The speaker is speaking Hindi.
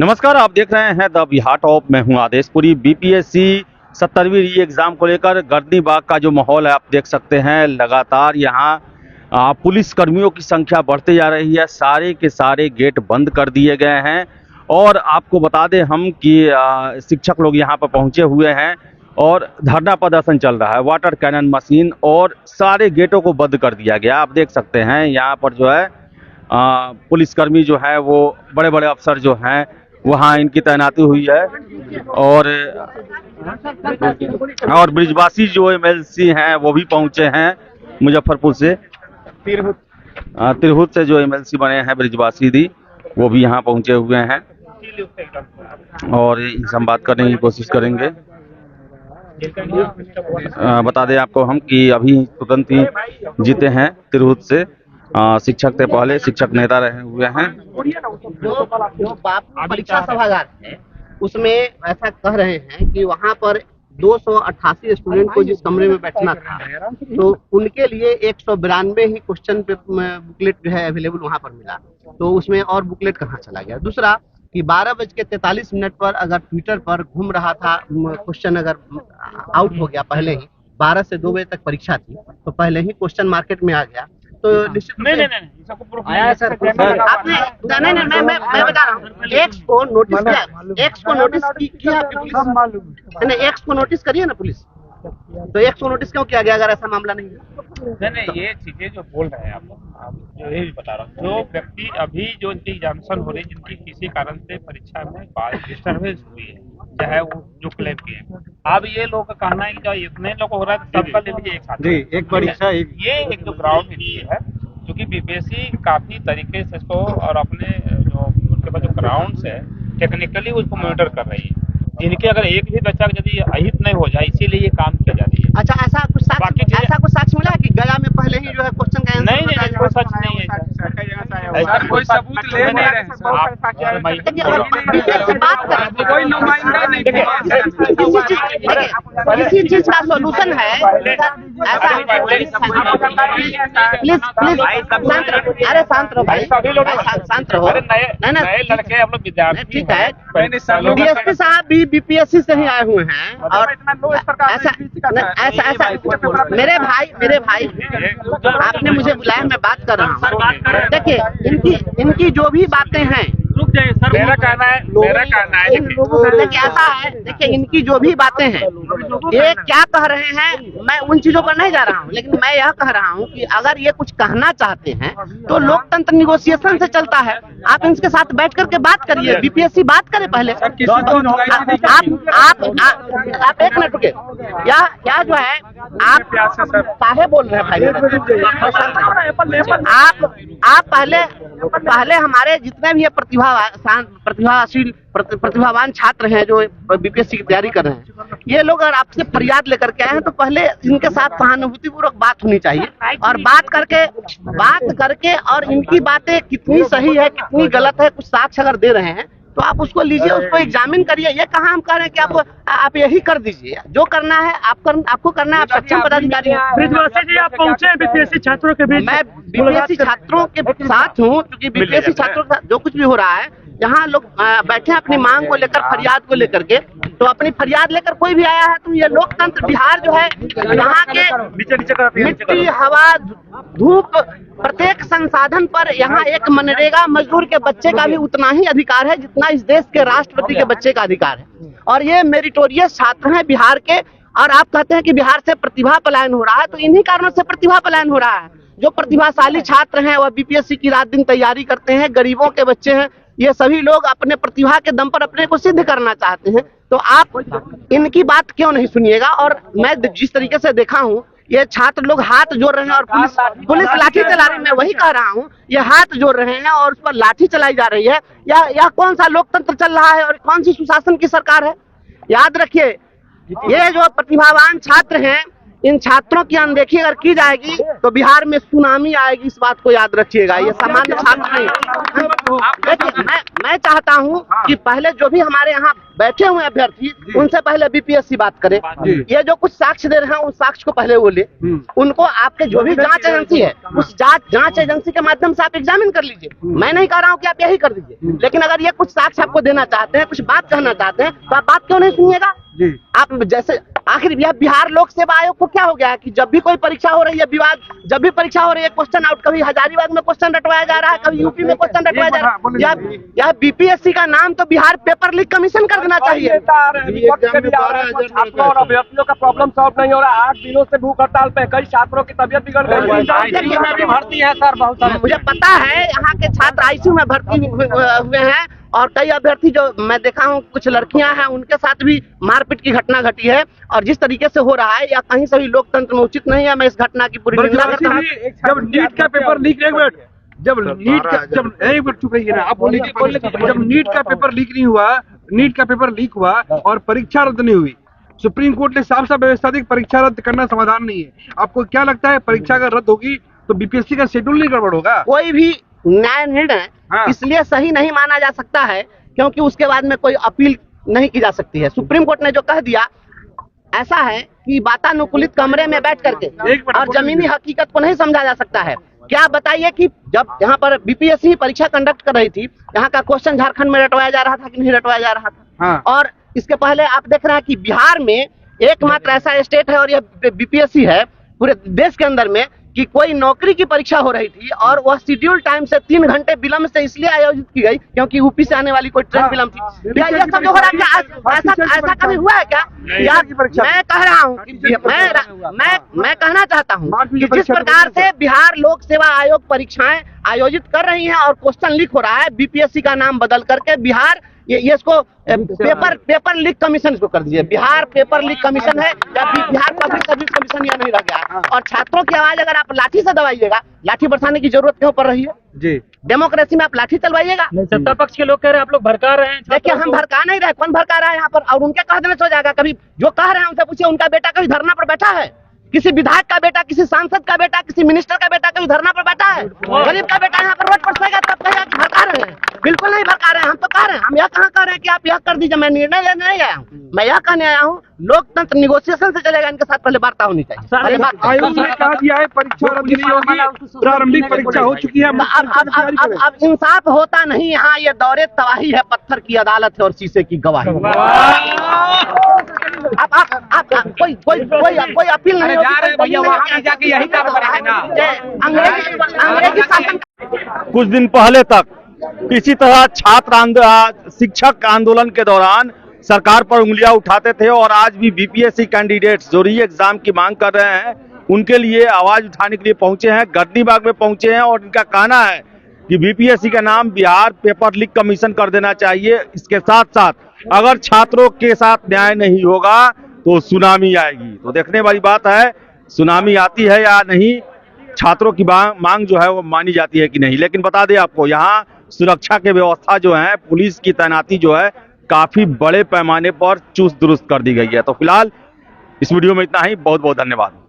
नमस्कार, आप देख रहे हैं द बिहार टॉप। मैं हूं आदेशपुरी। बीपीएससी 70वीं री एग्जाम को लेकर गर्दनी बाग का जो माहौल है आप देख सकते हैं। लगातार यहां पुलिस कर्मियों की संख्या बढ़ते जा रही है। सारे के सारे गेट बंद कर दिए गए हैं और आपको बता दें हम कि शिक्षक लोग यहां पर पहुंचे हुए हैं और धरना प्रदर्शन चल रहा है। वाटर कैनन मशीन और सारे गेटों को बंद कर दिया गया। आप देख सकते हैं यहाँ पर जो है पुलिसकर्मी जो है वो बड़े बड़े अफसर जो हैं वहाँ इनकी तैनाती हुई है और ब्रिजवासी जो एमएलसी हैं वो भी पहुंचे हैं मुजफ्फरपुर से। तिरहुत से जो एमएलसी बने हैं ब्रिजवासी दी वो भी यहाँ पहुंचे हुए हैं और इनसे हम बात करने की कोशिश करेंगे। बता दें आपको हम कि अभी तुरंत ही जीते हैं तिरहुत से। शिक्षक थे, पहले शिक्षक नेता रहे हुए हैं। जो परीक्षा सभागार है उसमें ऐसा कह रहे हैं कि वहाँ पर 288 स्टूडेंट को जिस कमरे में बैठना था तो उनके लिए 192 ही क्वेश्चन बुकलेट जो है अवेलेबल वहाँ पर मिला, तो उसमें और बुकलेट कहाँ चला गया। दूसरा कि 12:43 पर अगर ट्विटर पर घूम रहा था क्वेश्चन, अगर आउट हो गया पहले ही, 12 से 2 बजे तक परीक्षा थी तो पहले ही क्वेश्चन मार्केट में आ गया, तो निश्चित आया सर। आपने नहीं, मैं बता रहा हूँ, एक्स को नोटिस किया, एक्स को नोटिस किया पुलिस, एक्स को नोटिस करिए ना पुलिस, तो एक्स को नोटिस क्यों किया गया अगर ऐसा मामला नहीं है? नहीं, ये चीजें जो बोल रहे हैं आप जो ये भी बता रहा हूँ, जो व्यक्ति अभी जो इनकी एग्जामिनेशन हो रही है, जिनकी किसी कारण से परीक्षा में डिस्टर्बेंस हुई है, चाहे वो जो क्लेम किए, अब ये लोग का कहना है कि जो इतने लोग हो रहा है सबका ले लीजिए एक साथ। एक परीक्षा ये एक जो ग्राउंड है, क्योंकि बीपीएससी काफी तरीके से इसको और अपने जो उनके पास जो ग्राउंड है टेक्निकली उसको मॉनिटर कर रही है। इनके अगर एक भी बच्चा यदि अहित नहीं हो जाए, इसीलिए ये काम किया जा रही है। अच्छा, ऐसा कुछ साक्ष्य मिला कि गया में पहले ही जो है क्वेश्चन का आंसर? नहीं, कोई सच नहीं है, ऐसा कोई सबूत ले नहीं रहे हैं। कोई नुमाइंदा नहीं, किसी चीज का सोल्यूशन है ऐसा। प्लीज अरे शांत रहो भाई, शांत रहो। नए लड़के हम लोग विद्यार्थी, ठीक है, डीएसपी साहब भी बीपीएससी से ही आए हुए हैं और ऐसा मेरे भाई आपने मुझे बुलाया, मैं बात कर रहा हूँ। देखिए इनकी जो भी बातें हैं, मेरा कहना है ऐसा है, देखिए इनकी जो भी बातें हैं, ये क्या कह रहे हैं, मैं उन चीजों पर नहीं जा रहा हूँ, लेकिन मैं यह कह रहा हूँ कि अगर ये कुछ कहना चाहते हैं तो लोकतंत्र निगोशिएशन से चलता है। आप इनके साथ बैठ करके बात करिए, बीपीएससी बात करे पहले। आप एक मिनट रुके, या जो है आप काहे बोल रहे हैं भाई? आप पहले हमारे जितने भी प्रतिभावान छात्र हैं जो बीपीएससी की तैयारी कर रहे हैं, ये लोग अगर आपसे फरियाद लेकर के आए हैं तो पहले इनके साथ सहानुभूतिपूर्वक बात होनी चाहिए और बात करके और इनकी बातें कितनी सही है कितनी गलत है, कुछ साक्ष्य अगर दे रहे हैं तो आप उसको लीजिए, उसको एग्जामिन करिए। ये कहाँ हम कह रहे हैं कि आप यही कर दीजिए, जो करना है आपको करना है, आप सक्षम पदाधिकारी हैं। ब्रिजवासी जी, आप पहुंचे बीपीएससी छात्रों के बीच? मैं बीपीएससी छात्रों के साथ हूँ, क्योंकि बीपीएससी छात्रों के साथ जो कुछ भी हो रहा है, यहाँ लोग बैठे हैं अपनी मांग को लेकर, फरियाद को लेकर के, तो अपनी फरियाद लेकर कोई भी आया है तो ये लोकतंत्र बिहार जो है, यहाँ के मिट्टी, हवा, धूप, प्रत्येक संसाधन पर यहाँ एक मनरेगा मजदूर के बच्चे का भी उतना ही अधिकार है जितना इस देश के राष्ट्रपति के बच्चे का अधिकार है। और ये मेरिटोरियस छात्र हैं बिहार के, और आप कहते हैं कि बिहार से प्रतिभा पलायन हो रहा है, तो इन्हीं कारणों से प्रतिभा पलायन हो रहा है। जो प्रतिभाशाली छात्र हैं वह बीपीएससी की रात दिन तैयारी करते हैं, गरीबों के बच्चे हैं, ये सभी लोग अपने प्रतिभा के दम पर अपने को सिद्ध करना चाहते हैं, तो आप इनकी बात क्यों नहीं सुनिएगा। और मैं जिस तरीके से देखा हूँ, ये छात्र लोग हाथ जोड़ रहे हैं और पुलिस लाठी चला रही है। मैं वही कह रहा हूँ, ये हाथ जोड़ रहे हैं और उस पर लाठी चलाई जा रही है। या कौन सा लोकतंत्र चल रहा है और कौन सी सुशासन की सरकार है? याद रखिए, ये जो प्रतिभावान छात्र हैं इन छात्रों की अनदेखी अगर की जाएगी तो बिहार में सुनामी आएगी, इस बात को याद रखिएगा। ये सामान्य छात्र नहीं है। देखिए, मैं चाहता हूं कि पहले जो भी हमारे यहाँ बैठे हुए अभ्यर्थी, उनसे पहले बीपीएससी बात करे। ये जो कुछ साक्ष्य दे रहे हैं, उस साक्ष्य को पहले वो ले। उनको आपके जो भी जांच एजेंसी है, उस जांच एजेंसी के माध्यम से आप एग्जामिन कर लीजिए। मैं नहीं कह रहा हूँ कि आप यही कर दीजिए, लेकिन अगर ये कुछ साक्ष्य आपको देना चाहते हैं, कुछ बात कहना चाहते हैं, तो आप बात क्यों नहीं सुनिएगा? आप जैसे आखिर यह बिहार लोक सेवा आयोग को क्या हो गया है कि जब भी कोई परीक्षा हो रही है, विवाद, जब भी परीक्षा हो रही है, क्वेश्चन आउट, कभी हजारीबाग में क्वेश्चन रटवाया जा रहा है, कभी यूपी में क्वेश्चन रटवाया जा रहा है। यह बीपीएससी का नाम तो बिहार पेपर लीक कमीशन कर देना चाहिए। छात्रों और अभ्यर्थियों का प्रॉब्लम सॉल्व नहीं हो रहा। 8 दिनों से भूख हड़ताल पे, कई छात्रों की तबियत बिगड़ गई। भर्ती है सर, बहुत सारे। मुझे पता है यहाँ के छात्र आईसीयू में भर्ती हुए हैं, और कई अभ्यर्थी जो मैं देखा हूँ, कुछ लड़कियां हैं, उनके साथ भी मारपीट की घटना घटी है। और जिस तरीके से हो रहा है, या कहीं से भी लोकतंत्र में उचित नहीं है। मैं इस घटना की पूरी निंदा करता हूँ। जब नीट का पेपर लीक, जब नीट का पेपर लीक नहीं हुआ, नीट का पेपर लीक हुआ और परीक्षा रद्द नहीं हुई, सुप्रीम कोर्ट ने साफ साफ व्यवस्था दी, परीक्षा रद्द करना समाधान नहीं है। आपको क्या लगता है, परीक्षा अगर रद्द होगी तो बीपीएससी का शेड्यूल नहीं गड़बड़ होगा? कोई भी न्याय निर्णय इसलिए सही नहीं माना जा सकता है क्योंकि उसके बाद में कोई अपील नहीं की जा सकती है। सुप्रीम कोर्ट ने जो कह दिया, ऐसा है कि वातानुकूलित कमरे में बैठ करके और जमीनी हकीकत को नहीं समझा जा सकता है। क्या बताइए कि जब यहाँ पर बीपीएससी परीक्षा कंडक्ट कर रही थी, यहाँ का क्वेश्चन झारखंड में रटवाया जा रहा था कि नहीं रटवाया जा रहा था? और इसके पहले आप देख रहे हैं कि बिहार में एकमात्र ऐसा स्टेट है, और यह बीपीएससी है पूरे देश के अंदर में, कि कोई नौकरी की परीक्षा हो रही थी और वह शेड्यूल टाइम से 3 घंटे विलंब से इसलिए आयोजित की गई क्योंकि यूपी से आने वाली कोई ट्रेन विलंब थी। क्या ये सब जो हो रहा है, ऐसा कभी हुआ है क्या? मैं कह रहा हूँ कि मैं कहना चाहता हूँ कि जिस प्रकार से बिहार लोक सेवा आयोग परीक्षाएं आयोजित कर रही हैं और क्वेश्चन लीक हो रहा है, बीपीएससी का नाम बदल करके बिहार ये इसको पेपर लीक कमीशन इसको कर दीजिए। बिहार पेपर लीक कमीशन है या बिहार पब्लिक सर्विस कमीशन, यह नहीं रह गया। और छात्रों की आवाज अगर आप लाठी से दबाइएगा, लाठी बरसाने की जरूरत क्यों पड़ रही है जी? डेमोक्रेसी में आप लाठी चलवाइएगा। सत्ता पक्ष के लोग कह रहे हैं आप लोग भड़का रहे हैं। देखिए, हम भड़का नहीं रहे, कौन भड़का रहा है यहाँ पर? और उनके कह देने से हो जाएगा। कभी जो कह रहे हैं उनसे पूछिए, उनका बेटा कभी धरना पर बैठा है? किसी विधायक का बेटा, किसी सांसद का बेटा, किसी मिनिस्टर का बेटा कभी धरना पर बैठा है? गरीब का बेटा यहाँ पर रोड पर सोएगा तो आप कहेगा कि भड़का रहे हैं? बिल्कुल नहीं भड़का रहे हैं। हम तो कह रहे हैं, हम यह कहाँ कह रहे हैं कि आप यह कर दीजिए। मैं निर्णय लेने नहीं आया हूँ, मैं यह कहने आया हूँ लोकतंत्र निगोशिएशन से चलेगा। इनके साथ पहले वार्ता होनी चाहिए। आयोग ने कहा दिया है परीक्षा रद्द नहीं होगी, प्रारंभिक परीक्षा हो चुकी है। अब इंसाफ होता नहीं यहाँ। ये दौरे तबाही है, पत्थर की अदालत है और शीशे की गवाही। आप कोई अपील नहीं जाके यही काम करेंगे ना। अंग्रेजी शासन। कुछ दिन पहले तक इसी तरह शिक्षक आंदोलन के दौरान सरकार पर उंगलियां उठाते थे, और आज भी बीपीएससी कैंडिडेट्स जो री एग्जाम की मांग कर रहे हैं, उनके लिए आवाज उठाने के लिए पहुंचे हैं, गर्दनीबाग में पहुंचे हैं। और इनका कहना है कि बीपीएससी का नाम बिहार पेपर लीक कमीशन कर देना चाहिए। इसके साथ साथ अगर छात्रों के साथ न्याय नहीं होगा तो सुनामी आएगी। तो देखने वाली बात है, सुनामी आती है या नहीं, छात्रों की मांग जो है वो मानी जाती है कि नहीं। लेकिन बता दें आपको, यहाँ सुरक्षा की व्यवस्था जो है, पुलिस की तैनाती जो है, काफी बड़े पैमाने पर चुस्त दुरुस्त कर दी गई है। तो फिलहाल इस वीडियो में इतना ही। बहुत बहुत धन्यवाद।